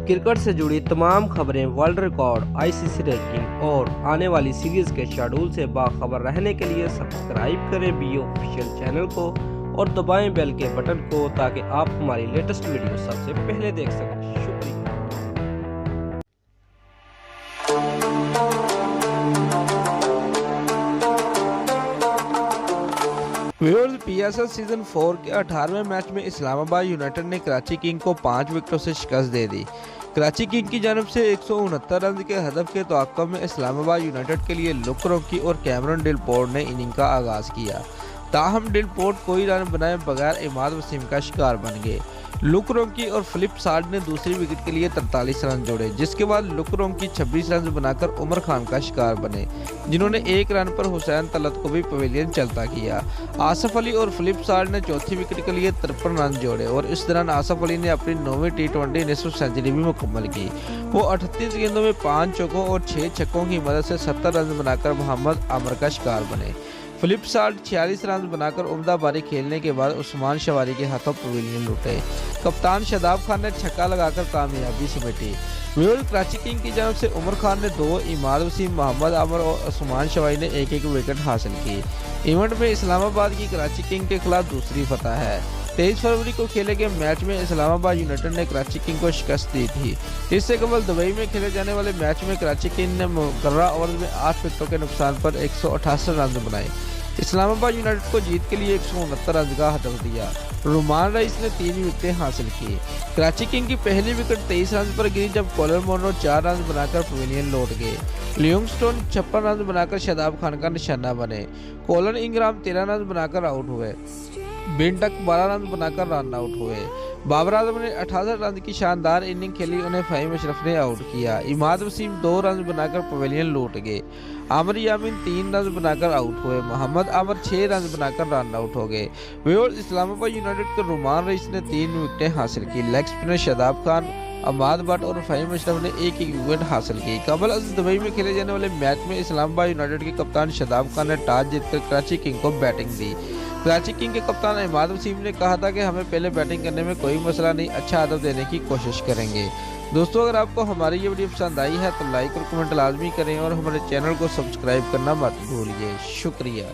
Cricket से जुड़ी तमाम खबरें, वर्ल्ड रिकॉर्ड, आईसीसी रैंकिंग और आने वाली सीरीज के शेड्यूल से बाखबर रहने के लिए सब्सक्राइब करें बीओ ऑफिशियल चैनल को और दबाएं बेल के बटन को ताकि आप हमारी लेटेस्ट वीडियो सबसे पहले देख सकें। शुक्रिया। व्यूअर्स, पीएसएल सीजन 4 के 18वें मैच में इस्लामाबाद यूनाइटेड ने कराची किंग को 5 विकेटों से शिकस्त दे दी। कराची किंग की जानब से 169 रन के हदफ के तवक्कुफ में इस्लामाबाद यूनाइटेड के लिए लुक रॉकी और कैमरन डिलपोर्ट ने इनिंग का आगाज किया। ताहम डिलपोर्ट कोई रन बनाए बगैर इमाद वसीम का शिकार बन गए। लुक रॉकी और फिलिप साल्ट ने दूसरी विकेट के लिए 43 रन जोड़े, जिसके बाद लुक रॉकी 26 रन बनाकर उमर खान का शिकार बने, जिन्होंने 1 रन पर हुसैन तलत को भी पवेलियन चलता किया। आसिफ अली और फिलिप साल्ट ने चौथी विकेट के लिए 53 रन जोड़े और इस दौरान आसिफ अली ने अपनी 9वीं टी20 निस्फ सेंचुरी भी मुकम्मल की। वो 38 गेंदों में 5 चौकों और 6 छक्कों की मदद से 70 रन बनाकर मोहम्मद आमर का शिकार बने। फिलिप साल्ट 46 रन बनाकर उम्दा पारी खेलने के बाद उस्मान शवारी के हाथों पवेलियन लूटे। कप्तान शादाब खान ने छक्का लगाकर कामयाबी समेटी। कराची किंग की जानब से उमर खान ने 2, इमाद वसीम, मोहम्मद आमर और उस्मान शवारी ने 1-1 विकेट हासिल की। इवेंट में इस्लामाबाद की कराची किंग के खिलाफ दूसरी फतह है। 23 फरवरी को खेले गए मैच में इस्लामाबाद यूनाइटेड ने कराची किंग को शिकस्त दी थी। इससे कबल दुबई में खेले जाने वाले मैच में कराची किंग ने मुकर्ररा ओवर में 8 विकेटों के नुकसान पर 188 रन बनाए। इस्लामाबाद यूनाइटेड को जीत के लिए 169 रन का हदफ दिया। रुमान रईस ने 3 विकेटें हासिल की। कराची किंग की पहली विकेट 23 रन पर गिरी जब कॉलर मोनरो 4 रन बनाकर पवेलियन लौट गए। लिविंगस्टोन 56 रन बनाकर शादाब खान का निशाना बने। कॉलन इंग्राम 13 रन बनाकर आउट हुए। बिन डक 12 रन बनाकर रन आउट हुए। बाबर आजम ने 68 रन की शानदार इनिंग खेली, उन्हें फ़हीम अशरफ ने आउट किया। इमाद वसीम 2 रन बनाकर पवेलियन लौट गए। आमिर यामीन 3 रन बनाकर आउट हुए। मोहम्मद आमर 6 रन बनाकर रन आउट हो गए। व्यूअर्स, इस्लामाबाद यूनाइटेड के रुमान रईस ने 3 विकेटें हासिल की। लेग स्पिनर शादाब खान, अमाद भट्ट और फ़हीम अशरफ ने 1-1 विकेट हासिल की। कबल अज़ीज़ दुबई में खेले जाने वाले मैच में इस्लामाबाद यूनाइटेड के कप्तान शादाब खान ने टॉस जीतकर कराची किंग को बैटिंग दी। कराची किंग के कप्तान इमाद वसीम ने कहा था कि हमें पहले बैटिंग करने में कोई मसला नहीं, अच्छा हदफ देने की कोशिश करेंगे। दोस्तों, अगर आपको हमारी ये वीडियो पसंद आई है तो लाइक और कमेंट लाजमी करें और हमारे चैनल को सब्सक्राइब करना मत भूलिए। शुक्रिया।